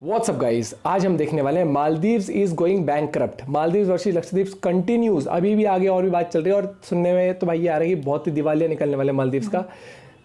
WhatsApp guys, आज हम देखने वाले हैं Maldives is going bankrupt. Maldives versus Lakshadweep continues, अभी भी आगे और भी बात चल रही है और सुनने में तो भाई ये आ रहा है कि बहुत ही दिवालिया निकलने वाले मालदीव्स का।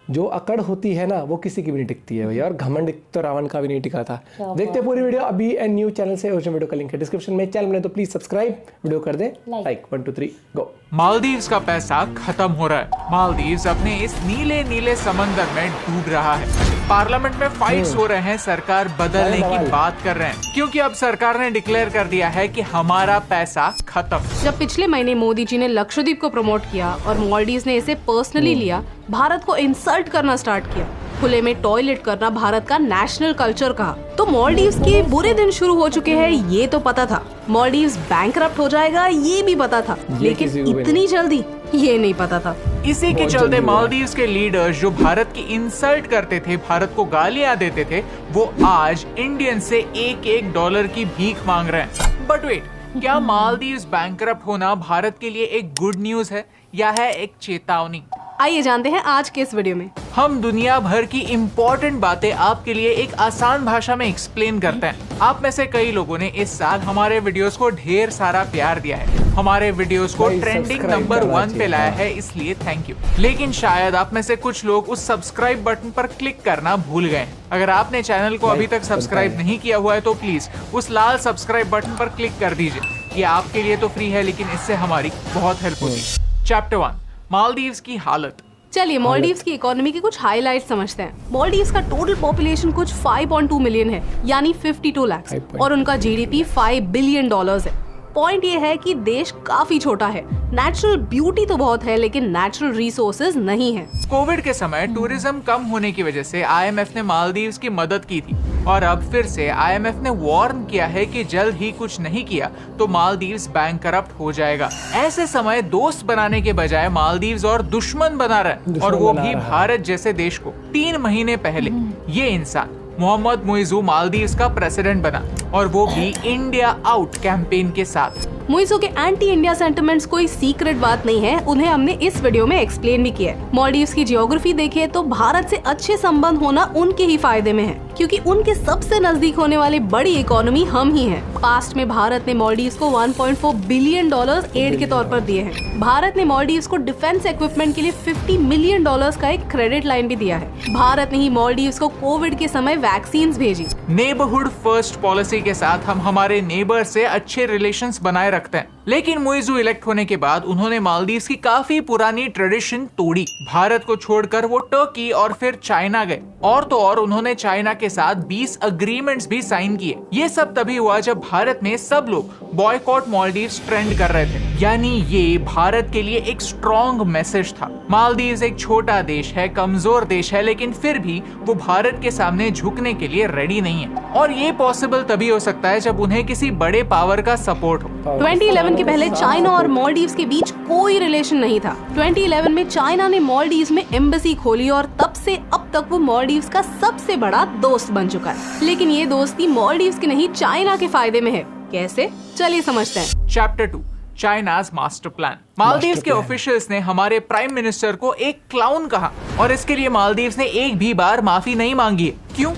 जो अकड़ होती है ना वो किसी की भी नहीं टिकती है भैया, और घमंड तो रावण का भी नहीं टिका था। देखते हैं पूरी वीडियो अभी एंड न्यू चैनल से। ओरिजिनल वीडियो का लिंक है डिस्क्रिप्शन में। चैनल में तो प्लीज सब्सक्राइब, वीडियो कर दे लाइक। 1 2 3 गो। मालदीव्स का पैसा खत्म हो रहा है। मालदीव्स अपने इस नीले नीले समंदर में डूब रहा है। पार्लियामेंट में फाइट्स हो रहे हैं, सरकार बदलने की बात कर रहे हैं, क्योंकि अब सरकार ने डिक्लेयर कर दिया है कि हमारा पैसा खत्म। जब पिछले महीने मोदी जी ने लक्षद्वीप को प्रमोट किया और मालदीव्स ने इसे पर्सनली लिया, भारत को इंसल्ट करना स्टार्ट किया, खुले में टॉयलेट करना भारत का नेशनल कल्चर कहा, तो मालदीव्स के बुरे दिन शुरू हो चुके हैं ये तो पता था। मालदीव्स बैंकक्रप्ट हो जाएगा ये भी पता था, लेकिन इतनी जल्दी ये नहीं पता था। इसी के चलते मालदीव्स के लीडर्स जो भारत की इंसल्ट करते थे, भारत को गालियां देते थे, वो आज इंडियन से $1 की भीख मांग रहे हैं। बट वेट, क्या मालदीव्स बैंकक्रप्ट होना भारत के लिए एक गुड न्यूज है या है एक चेतावनी? आइए जानते हैं आज के इस वीडियो में। हम दुनिया भर की इम्पोर्टेंट बातें आपके लिए एक आसान भाषा में एक्सप्लेन करते हैं। आप में से कई लोगों ने इस साल हमारे वीडियोस को ढेर सारा प्यार दिया है, हमारे वीडियोस को ट्रेंडिंग नंबर 1 पे लाया है, इसलिए थैंक यू। लेकिन शायद आप में से कुछ लोग उस सब्सक्राइब बटन पर क्लिक करना भूल गए। अगर आपने चैनल को अभी तक सब्सक्राइब नहीं किया हुआ है तो प्लीज उस लाल सब्सक्राइब बटन पर क्लिक कर दीजिए। ये आपके लिए तो फ्री है, लेकिन इससे हमारी बहुत हेल्प होगी। चैप्टर 1, मालदीव्स की हालत। चलिए मालदीव्स की इकोनॉमी के कुछ हाइलाइट्स समझते हैं। मालदीव्स का टोटल पॉपुलेशन कुछ 5.2 मिलियन है, यानी 52 लाख, और उनका जीडीपी $5 बिलियन है। पॉइंट ये है कि देश काफी छोटा है। नेचुरल ब्यूटी तो बहुत है, लेकिन नेचुरल रिसोर्सेज नहीं है। कोविड के समय टूरिज्म कम होने की वजह से आईएमएफ ने मालदीव्स की मदद की थी, और अब फिर से आईएमएफ ने वार्न किया है कि जल्द ही कुछ नहीं किया तो मालदीव्स बैंकक्रप्ट हो जाएगा। ऐसे समय दोस्त बनाने के बजाय मालदीव्स और दुश्मन बना रहा है, और वो भी भारत जैसे देश को। 3 महीने पहले ये इंसान मोहम्मद मुइज़ू मालदीव्स का प्रेसिडेंट बना, और वो भी इंडिया आउट कैंपेन के साथ। मुइज़ू के एंटी इंडिया सेंटिमेंट्स कोई सीक्रेट बात नहीं है, उन्हें हमने इस वीडियो में एक्सप्लेन भी किया है। मालदीव्स की जियोग्राफी देखें तो भारत से अच्छे संबंध होना उनके ही फायदे में है, क्योंकि उनके सबसे नजदीक होने वाली बड़ी इकोनॉमी हम ही हैं। पास्ट में भारत ने मालदीव्स को $1.4 बिलियन एड के तौर पर दिए हैं। भारत ने मालदीव्स को डिफेंस इक्विपमेंट के लिए $50 मिलियन का एक क्रेडिट लाइन भी दिया है। भारत ने ही मालदीव्स को कोविड के समय वैक्सीन भेजी। नेबरहुड फर्स्ट पॉलिसी के साथ हम हमारे नेबर से अच्छे रिलेशंस बनाए रखते हैं, लेकिन मुइज़ू इलेक्ट होने के बाद उन्होंने मालदीव्स की काफी पुरानी ट्रेडिशन तोड़ी। भारत को छोड़कर वो टर्की और फिर चाइना गए, और तो और उन्होंने चाइना के साथ 20 अग्रीमेंट्स भी साइन किए। ये सब तभी हुआ जब भारत में सब लोग बॉयकॉट मालदीव्स ट्रेंड कर रहे थे, यानी ये भारत के लिए एक स्ट्रॉन्ग मैसेज था। मालदीव्स एक छोटा देश है, कमजोर देश है, लेकिन फिर भी वो भारत के सामने झुकने के लिए रेडी नहीं है, और ये पॉसिबल तभी हो सकता है जब उन्हें किसी बड़े पावर का सपोर्ट हो। 2011 के पहले चाइना और मालदीव्स के बीच कोई रिलेशन नहीं था। 2011 में चाइना ने मालदीव्स में एम्बेसी खोली, और तब से अब तक वो मालदीव्स का सबसे बड़ा दोस्त बन चुका है। लेकिन ये दोस्ती मालदीव्स की नहीं, चाइना के फायदे में है। कैसे? चलिए समझते हैं। Chapter 2, China's master plan. Maldives के ऑफिशियल्स ने हमारे प्राइम मिनिस्टर को एक क्लाउन कहा, और इसके लिए मालदीव्स ने एक भी बार माफी नहीं मांगी है। क्यों?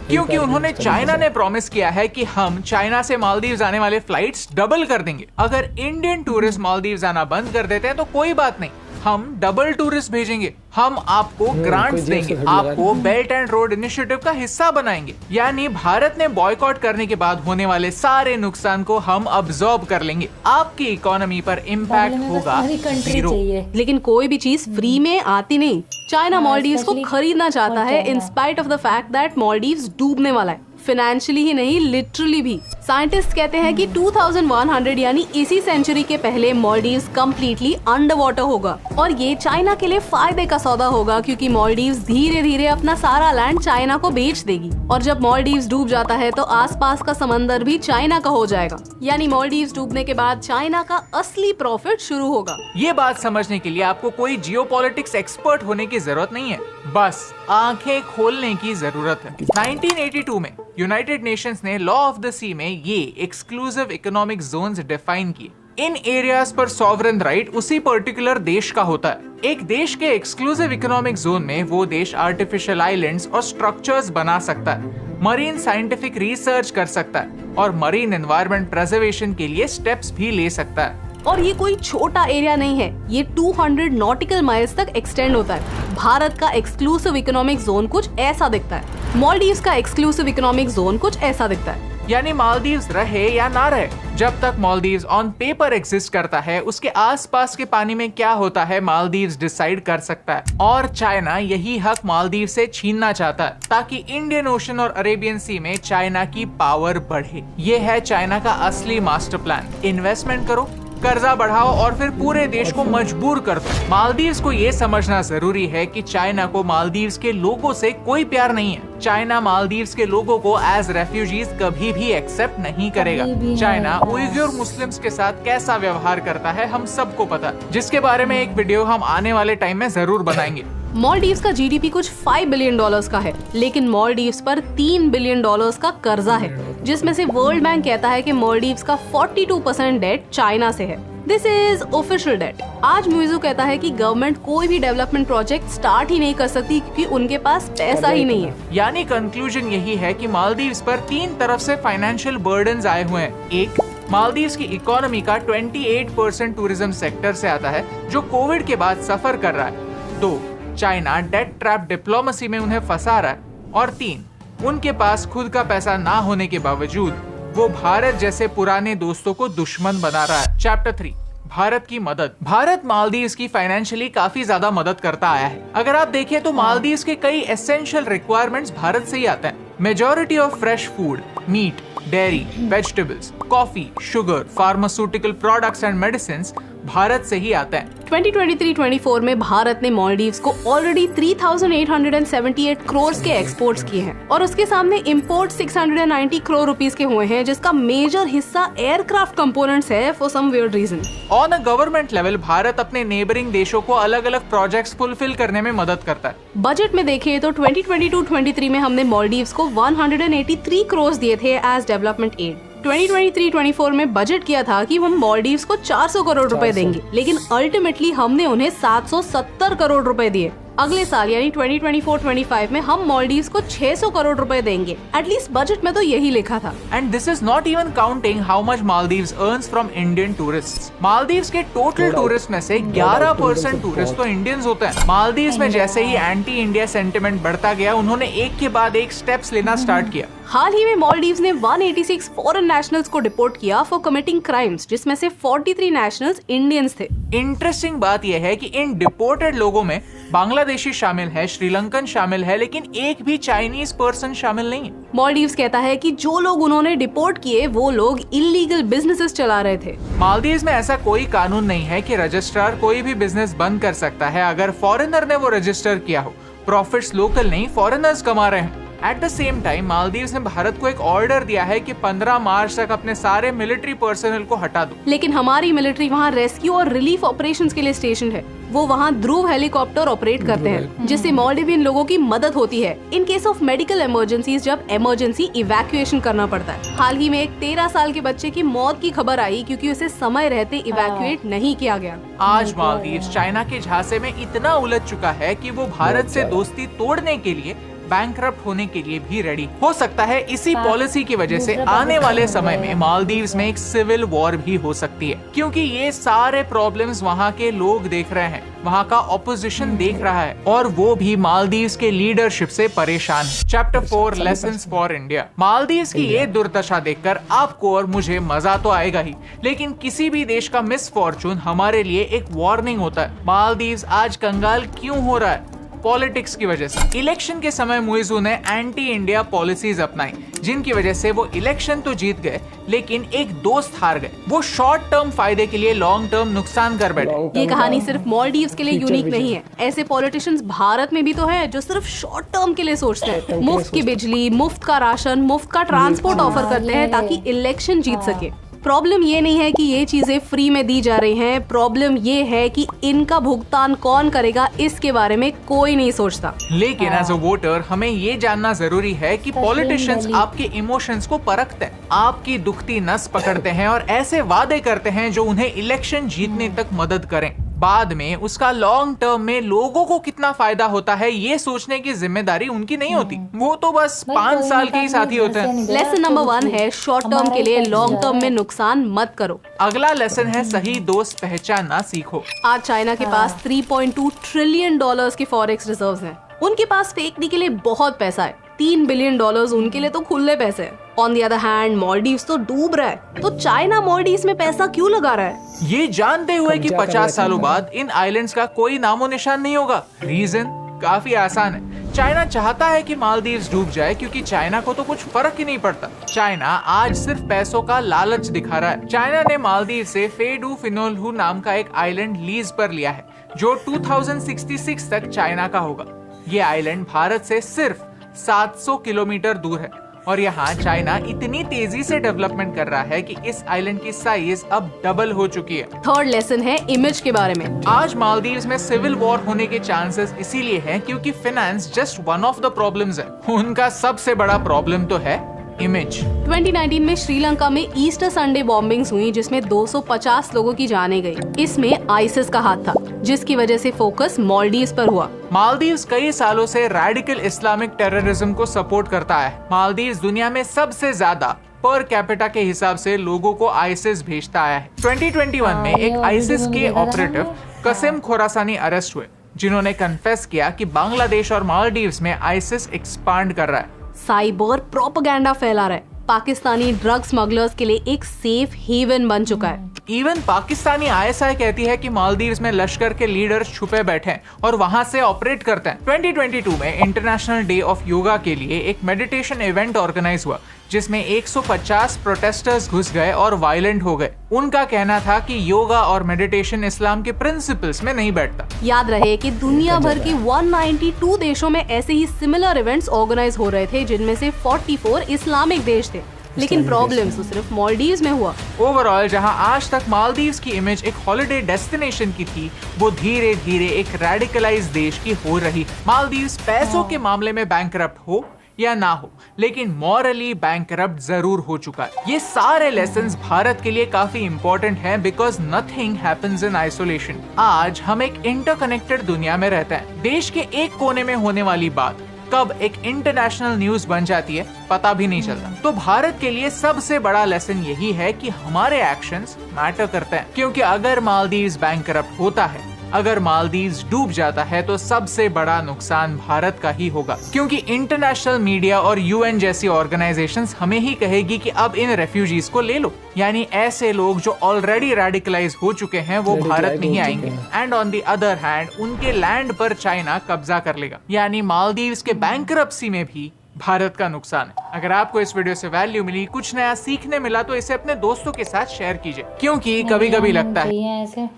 क्योंकि उन्होंने चाइना ने प्रॉमिस किया है कि हम चाइना से मालदीव्स आने वाले फ्लाइट्स डबल कर देंगे। अगर इंडियन टूरिस्ट मालदीव्स आना बंद कर देते हैं तो कोई बात नहीं, हम डबल टूरिस्ट भेजेंगे, हम आपको ग्रांट्स देंगे, आपको बेल्ट एंड रोड इनिशिएटिव का हिस्सा बनाएंगे। यानी भारत ने बॉयकॉट करने के बाद होने वाले सारे नुकसान को हम अब्सॉर्ब कर लेंगे। आपकी इकोनॉमी पर इम्पैक्ट होगा 0। लेकिन कोई भी चीज फ्री में आती नहीं। चाइना मालदीव्स को खरीदना चाहता है, in spite of the fact that Maldives डूबने वाला है, फाइनेंशियली ही नहीं लिटरली भी। साइंटिस्ट कहते हैं कि 2100 यानी इसी सेंचुरी के पहले मालदीव्स कंप्लीटली अंडर वाटर होगा, और ये चाइना के लिए फायदे का सौदा होगा, क्योंकि मालदीव्स धीरे धीरे अपना सारा लैंड चाइना को बेच देगी, और जब मालदीव्स डूब जाता है तो आसपास का समंदर भी चाइना का हो जाएगा। यानी मालदीव्स डूबने के बाद चाइना का असली प्रॉफिट शुरू होगा। ये बात समझने के लिए आपको कोई जियोपॉलिटिक्स एक्सपर्ट होने की जरूरत नहीं है, बस आंखें खोलने की जरूरत है। 1982 में यूनाइटेड नेशंस ने लॉ ऑफ द सी में ये एक्सक्लूसिव इकोनॉमिक जोन्स डिफाइन किए। इन एरियाज पर सॉवरेन राइट उसी पर्टिकुलर देश का होता है। एक देश के एक्सक्लूसिव इकोनॉमिक जोन में वो देश आर्टिफिशियल आइलैंड्स और स्ट्रक्चर्स बना सकता है। मरीन साइंटिफिक रिसर्च कर सकता है और मरीन एनवायरनमेंट प्रिजर्वेशन के लिए स्टेप्स भी ले सकता है। और ये कोई छोटा एरिया नहीं है, ये 200 नॉटिकल माइल्स तक एक्सटेंड होता है। भारत का एक्सक्लूसिव इकोनॉमिक जोन कुछ ऐसा दिखता है, मालदीव्स का एक्सक्लूसिव इकोनॉमिक जोन कुछ ऐसा दिखता है। यानी मालदीव्स रहे या ना रहे, जब तक मालदीव्स ऑन पेपर एग्जिस्ट करता है, उसके आसपास के पानी में क्या होता है मालदीव्स डिसाइड कर सकता है। और चाइना यही हक मालदीव से छीनना चाहता है ताकि इंडियन ओशन और अरेबियन सी में चाइना की पावर बढ़े। ये है चाइना का असली मास्टर प्लान। इन्वेस्टमेंट करो, कर्जा बढ़ाओ और फिर पूरे देश को मजबूर कर दो। मालदीव्स को ये समझना जरूरी है कि चाइना को मालदीव्स के लोगों से कोई प्यार नहीं है। चाइना मालदीव्स के लोगों को एज रेफ्यूजीज कभी भी एक्सेप्ट नहीं करेगा। चाइना उइगुर मुस्लिम्स के साथ कैसा व्यवहार करता है हम सबको पता है, जिसके बारे में एक वीडियो हम आने वाले टाइम में जरूर बनाएंगे। मालदीव्स का जीडीपी कुछ $5 बिलियन का है, लेकिन मालदीव्स पर $3 बिलियन का कर्जा है, जिसमें से वर्ल्ड बैंक कहता है कि मालदीव्स का 42% डेट चाइना से है। This is official debt. आज मुइजू कहता है कि गवर्नमेंट कोई भी डेवलपमेंट प्रोजेक्ट स्टार्ट ही नहीं कर सकती क्योंकि उनके पास पैसा ही नहीं है। यानी कंक्लूजन यही है कि मालदीव्स पर 3 तरफ से फाइनेंशियल बर्डन्स आए हुए हैं। एक, मालदीव्स की इकोनॉमी का 28% टूरिज्म सेक्टर से आता है जो कोविड के बाद सफर कर रहा है। 2, चाइना डेट ट्रैप डिप्लोमेसी में उन्हें फंसा रहा है। और 3, उनके पास खुद का पैसा ना होने के बावजूद वो भारत जैसे पुराने दोस्तों को दुश्मन बना रहा है। चैप्टर 3, भारत की मदद। भारत मालदीव्स की फाइनेंशियली काफी ज्यादा मदद करता आया है। अगर आप देखें तो मालदीव्स के कई एसेंशियल रिक्वायरमेंट्स भारत से ही आते हैं। Majority of fresh food, meat, dairy, vegetables, coffee, sugar, pharmaceutical products and medicines Bharat से ही आते हैं। 2023-24 में भारत ने मालदीव्स को ऑलरेडी 3,878 करोड़ के एक्सपोर्ट्स किए हैं और उसके सामने इंपोर्ट 690 करोड़ रुपीस के हुए हैं, जिसका मेजर हिस्सा एयरक्राफ्ट कंपोनेंट्स है for some weird reason. On a government level Bharat अपने नेबरिंग देशों को अलग अलग प्रोजेक्ट्स फुलफिल करने में मदद करता है। बजट में देखें तो 2022-23 में हमने मालदीव्स को 183 करोड़ दिए थे एज डेवलपमेंट एड। 2023-24 में बजट किया था कि हम मालदीव्स को 400 करोड़ रुपए देंगे, लेकिन अल्टीमेटली हमने उन्हें 770 करोड़ रुपए दिए। अगले साल यानी 2024-25 में हम मालदीव्स को 600 करोड़ रुपए देंगे। एटलीस्ट बजट में तो यही लिखा था। And this is not even counting how much Maldives earns from Indian tourists. Maldives के टोटल टूरिस्ट में से 11% टूरिस्ट तो इंडियंस होते हैं। मालदीव्स में जैसे ही एंटी इंडिया सेंटिमेंट बढ़ता गया, उन्होंने एक के बाद एक स्टेप्स लेना स्टार्ट किया। हाल ही में मालदीव्स ने 186 फॉरेन नेशनल्स को डिपोर्ट किया फॉर कमिटिंग क्राइम्स, जिसमें से 43 नेशनल्स इंडियंस थे। इंटरेस्टिंग बात यह है कि इन डिपोर्टेड लोगों में बांग्लादेशी शामिल है, श्रीलंकन शामिल है, लेकिन एक भी चाइनीज पर्सन शामिल नहीं है। मालदीव्स कहता है कि जो लोग उन्होंने डिपोर्ट किए वो लोग इलीगल बिजनेसेस चला रहे थे। मालदीव्स में ऐसा कोई कानून नहीं है कि रजिस्ट्रार कोई भी बिजनेस बंद कर सकता है अगर फॉरेनर ने वो रजिस्टर किया हो। प्रॉफिट्स लोकल नहीं, फॉरेनर्स कमा रहे हैं। At the same time Maldives ने भारत को एक ऑर्डर दिया है कि 15 मार्च तक अपने सारे मिलिट्री पर्सनल को हटा दो। लेकिन हमारी मिलिट्री वहाँ रेस्क्यू और रिलीफ ऑपरेशंस के लिए स्टेशन है। वो वहाँ ध्रुव हेलीकॉप्टर ऑपरेट करते हैं, जिससे मालदीवियन लोगों की मदद होती है in case of medical emergencies, जब इमरजेंसी इवैक्यूएशन करना पड़ता है। हाल ही में एक 13 साल के बच्चे की मौत की खबर आई क्योंकि उसे समय रहते इवैक्यूएट नहीं किया गया। आज मालदीव्स चाइना के झांसे में इतना उलझ चुका है कि वो भारत से दोस्ती तोड़ने के लिए, बैंकरप्ट होने के लिए भी रेडी हो सकता है। इसी पॉलिसी की वजह से आने वाले समय में मालदीव्स में एक सिविल वॉर भी हो सकती है, क्योंकि ये सारे प्रॉब्लम्स वहाँ के लोग देख रहे हैं, वहाँ का ऑपोजिशन देख रहा है और वो भी मालदीव्स के लीडरशिप से परेशान है। Chapter 4, lessons for India. Maldives की ये दुर्दशा देखकर आपको और मुझे मजा तो आएगा ही, लेकिन किसी भी देश का मिसफॉर्चून हमारे लिए एक वार्निंग होता है। मालदीव्स आज कंगाल क्यों हो रहा है? पॉलिटिक्स की वजह से। इलेक्शन के समय मुइजू ने एंटी इंडिया पॉलिसीज अपनाई, जिनकी वजह से वो इलेक्शन तो जीत गए लेकिन एक दोस्त हार गए। वो शॉर्ट टर्म फायदे के लिए लॉन्ग टर्म नुकसान कर बैठे। ये कहानी सिर्फ मालदीव्स के लिए यूनिक नहीं है। ऐसे पॉलिटिशियंस भारत में भी तो है जो सिर्फ शॉर्ट टर्म के लिए सोचते हैं। मुफ्त की बिजली, मुफ्त का राशन, मुफ्त का ट्रांसपोर्ट ऑफर करते हैं ताकि इलेक्शन जीत सके। प्रॉब्लम ये नहीं है कि ये चीजें फ्री में दी जा रही हैं, प्रॉब्लम ये है कि इनका भुगतान कौन करेगा, इसके बारे में कोई नहीं सोचता। लेकिन एज अ वोटर हमें ये जानना जरूरी है कि पॉलिटिशियंस आपके इमोशंस को परखते हैं, आपकी दुखती नस पकड़ते हैं और ऐसे वादे करते हैं जो उन्हें इलेक्शन जीतने तक मदद करें। बाद में उसका लॉन्ग टर्म में लोगों को कितना फायदा होता है ये सोचने की जिम्मेदारी उनकी नहीं होती। वो तो बस 5 साल के ही साथी होते हैं। लेसन नंबर 1 है शॉर्ट टर्म के लिए लॉन्ग टर्म में नुकसान मत करो। अगला लेसन है सही दोस्त पहचानना सीखो। आज चाइना के पास 3.2 ट्रिलियन डॉलर्स के फॉरेक्स रिजर्व्स हैं। उनके पास फेंकने के लिए बहुत पैसा है। 3 बिलियन डॉलर्स उनके लिए तो खुले पैसे हैं। On the other hand Maldives तो डूब रहा है, तो चाइना मालदीव्स में पैसा क्यों लगा रहा है? ये जानते हुए कि 50 सालों बाद इन आइलैंड्स का कोई नामो निशान नहीं होगा। रीजन काफी आसान है। चाइना चाहता है कि मालदीव्स डूब जाए क्योंकि चाइना को तो कुछ फर्क ही नहीं पड़ता। चाइना आज सिर्फ पैसों का लालच दिखा रहा है। चाइना ने मालदीव से फेडू फिनोलहू नाम का एक आइलैंड लीज पर लिया है जो 2066 तक चाइना का होगा। ये आइलैंड भारत से सिर्फ 700 किलोमीटर दूर है और यहाँ चाइना इतनी तेजी से डेवलपमेंट कर रहा है कि इस आइलैंड की साइज अब डबल हो चुकी है। थर्ड लेसन है इमेज के बारे में। आज मालदीव्स में सिविल वॉर होने के चांसेस इसीलिए हैं क्योंकि finance just one of the problems है। उनका सबसे बड़ा प्रॉब्लम तो है इमेज। 2019 में श्रीलंका में ईस्टर संडे बॉम्बिंग्स हुई जिसमें 250 लोगों की जाने गई। इसमें आईसिस का हाथ था जिसकी वजह से फोकस मालदीव्स पर हुआ। मालदीव्स कई सालों से रैडिकल इस्लामिक टेररिज्म को सपोर्ट करता है। मालदीव्स दुनिया में सबसे ज्यादा पर कैपिटा के हिसाब से लोगों को आईसिस भेजता आया है। 2021 में एक आईसिस के ऑपरेटिव कसिम खोरासानी अरेस्ट हुए जिन्होंने कन्फेस किया कि बांग्लादेश और मालदीव्स में आईसिस एक्सपांड कर रहा है। साइबर प्रोपेगेंडा फैला रहा है। पाकिस्तानी ड्रग स्मगलर्स के लिए एक सेफ हेवन बन चुका है। इवन पाकिस्तानी आईएसआई कहती है कि मालदीव्स में लश्कर के लीडर छुपे बैठे हैं और वहां से ऑपरेट करते हैं। 2022 में इंटरनेशनल डे ऑफ योगा के लिए एक मेडिटेशन इवेंट ऑर्गेनाइज हुआ जिसमें 150 प्रोटेस्टर्स घुस गए और वायलेंट हो गए। उनका कहना था कि योगा और मेडिटेशन इस्लाम के प्रिंसिपल्स में नहीं बैठता। याद रहे कि दुनिया भर के 192 देशों में ऐसे ही सिमिलर इवेंट्स ऑर्गेनाइज हो रहे थे जिनमें से 44 इस्लामिक देश थे, लेकिन प्रॉब्लम तो सिर्फ मालदीव्स में हुआ। ओवरऑल जहां आज तक मालदीव्स की इमेज एक हॉलिडे डेस्टिनेशन की थी, वो धीरे धीरे एक रेडिकलाइज देश की हो रही। मालदीव्स पैसों के मामले में बैंकरप्ट हो या ना हो, लेकिन मॉरली बैंकरप्ट जरूर हो चुका है। ये सारे लेसन्स भारत के लिए काफी इंपॉर्टेंट हैं because nothing happens in isolation. आज हम एक इंटरकनेक्टेड दुनिया में रहते हैं। देश के एक कोने में होने वाली बात कब एक इंटरनेशनल न्यूज बन जाती है पता भी नहीं चलता। तो भारत के लिए सबसे बड़ा लेसन यही है कि हमारे एक्शंस मैटर करते हैं, क्योंकि अगर मालदीव्स बैंकरप्ट होता है, अगर मालदीव्स डूब जाता है तो सबसे बड़ा नुकसान भारत का ही होगा, क्योंकि इंटरनेशनल मीडिया और यूएन जैसी ऑर्गेनाइजेशंस हमें ही कहेगी कि अब इन रेफ्यूजीज को ले लो। यानी ऐसे लोग जो ऑलरेडी रेडिकलाइज हो चुके हैं वो भारत नहीं आएंगे। And on the other hand उनके लैंड पर चाइना कब्जा कर लेगा। यानी मालदीव्स के बैंकरप्सी में भी भारत का नुकसान है। अगर आपको इस वीडियो से वैल्यू मिली, कुछ नया सीखने मिला, तो इसे अपने दोस्तों के साथ शेयर कीजिए, क्योंकि कभी कभी लगता है ऐसे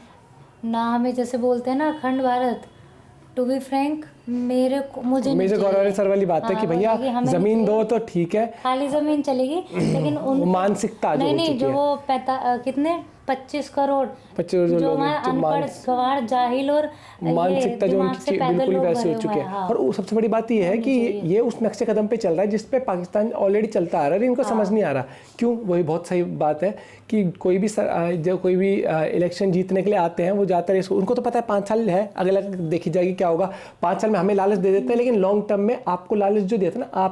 ना हमें जैसे बोलते हैं ना अखंड भारत। टू बी फ्रैंक मुझे गौरव सर वाली बात है कि भैया जमीन दो तो ठीक है, खाली जमीन चलेगी, लेकिन उन मानसिकता नहीं जो वो कितने 25 करोड़ जो हमारे अनपढ़ गंवार जाहिल और मानसिकता जो उनकी बिल्कुल वैसे हो चुके हैं। और सबसे बड़ी बात ये है कि ये उस नक्शे कदम पे चल रहा है जिसपे पाकिस्तान ऑलरेडी चलता आ रहा है। इनको समझ नहीं आ रहा क्यों। वही बहुत सही बात है कि कोई भी इलेक्शन जीतने के लिए आते हैं वो ज़्यादातर उनको तो पता है 5 साल है, अगला देखी जाएगी क्या होगा। 5 साल में हमें लालच दे देते हैं, लेकिन लॉन्ग टर्म में आपको लालच जो देते हैं ना,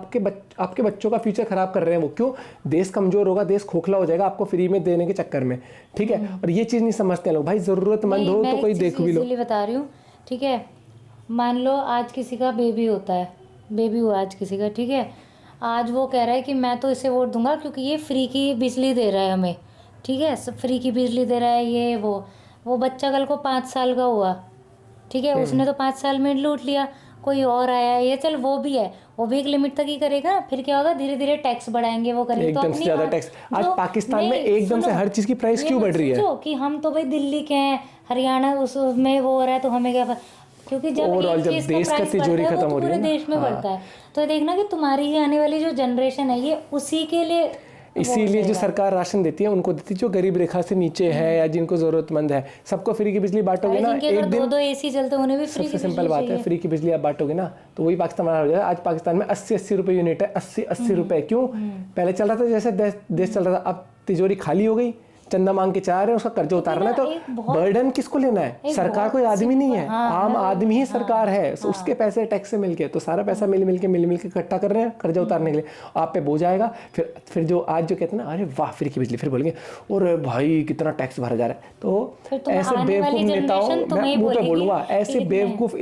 आपके बच्चों का फ्यूचर खराब कर रहे हैं वो। क्यों? देश कमजोर होगा, देश खोखला हो जाएगा आपको फ्री में देने के चक्कर में। ठीक है, और ये चीज़ नहीं समझते हैं लोग। भाई जरूरतमंद हो तो कोई देख भी लो। इसलिए बता रही हूँ, ठीक है। मान लो आज किसी का बेबी होता है, बेबी हुआ आज किसी का, ठीक है। आज वो कह रहा है कि मैं तो इसे वोट दूंगा क्योंकि ये फ्री की बिजली दे रहा है हमें, ठीक है, फ्री की बिजली दे रहा है ये वो बच्चा कल को 5 साल का हुआ, ठीक है, उसने तो 5 साल में लूट लिया। कोई और आया, ये चल वो भी है, वो भी एक लिमिट तक ही करेगा, फिर क्या होगा, धीरे धीरे टैक्स बढ़ाएंगे, वो करेंगे। एकदम से ज्यादा टैक्स। आज पाकिस्तान में एकदम से हर चीज की प्राइस क्यों बढ़ रही है? कि हम तो भाई दिल्ली के हैं, हरियाणा उसमें वो हो रहा है तो हमें क्या, क्योंकि जब देश का तिजोरी खत्म हो रही है, देश में बढ़ता है। तो देखना कि तुम्हारी ही आने वाली जो जनरेशन है ये उसी के लिए, इसीलिए जो सरकार राशन देती है उनको देती है जो गरीब रेखा से नीचे है या जिनको जरूरतमंद है। सबको फ्री की बिजली बांटोगे ना, एक दिन 2 एसी चलते उन्हें भी फ्री की। सबसे सिंपल बात है, फ्री की बिजली आप बांटोगे ना तो वही पाकिस्तान हो जाएगा। आज पाकिस्तान में 80 रुपए यूनिट है, 80 रुपए। क्यों? पहले चल रहा था जैसे देश चल रहा था, अब तिजोरी खाली हो गई, चंदा मांग के चाह रहे हैं, उसका कर्जा उतारना है, तो बर्डन किसको लेना है? सरकार कोई आदमी नहीं है, आम आदमी ही सरकार है, उसके पैसे टैक्स से मिलके, तो सारा पैसा मिल के इकट्ठा कर रहे हैं कर्जा उतारने के लिए। आप पे बोझ आएगा, फिर जो आज जो कहते हैं ना, अरे वाह फ्री की बिजली, फिर बोलेंगे और भाई कितना टैक्स भरा जा रहा है। तो ऐसे बेवकूफ नेताओं, मैं मुंह पे बोलूंगा, ऐसे बेवकूफ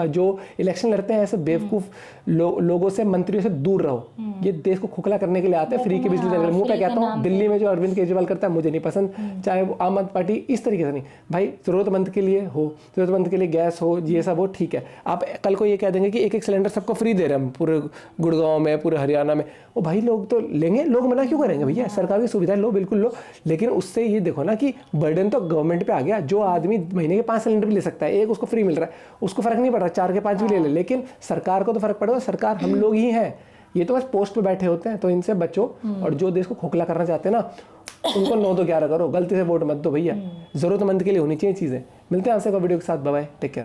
जो इलेक्शन लड़ते हैं, ऐसे बेवकूफ लोगों से, मंत्रियों से दूर रहो। ये देश को खोखला करने के लिए आते हैं, फ्री की बिजली देने के लिए। मुंह पे कहता हूँ, दिल्ली में जो अरविंद केजरीवाल करता है मुझे नहीं पसंद, चाहे वो आम आदमी पार्टी इस तरीके से नहीं। भाई जरूरतमंद के लिए हो, जरूरतमंद के लिए गैस हो, ये सब हो, ठीक है। आप कल को ये कह देंगे कि एक सिलेंडर सबको फ्री दे रहे हैं पूरे गुड़गांव में, पूरे हरियाणा में, वो भाई लोग तो लेंगे, लोग मना क्यों करेंगे? भैया सरकार की सुविधा लो, बिल्कुल लो, लेकिन उससे ये देखो ना कि बर्डन तो गवर्नमेंट पे आ गया। जो आदमी महीने के 5 सिलेंडर भी ले सकता है, एक उसको फ्री मिल रहा है, उसको फर्क नहीं पड़ रहा, 4 के 5 भी ले ले, लेकिन सरकार को तो फर्क पड़ेगा। सरकार हम लोग ही हैं, ये तो बस पोस्ट पे बैठे होते हैं। तो इनसे बचो, और जो देश को खोखला करना चाहते हैं ना, उनको 9 तो 11 करो, गलती से वोट मत दो भैया। जरूरतमंद के लिए होनी चाहिए चीजें। मिलते हैं आपसे वीडियो के साथ, बाय बाय, टेक केयर।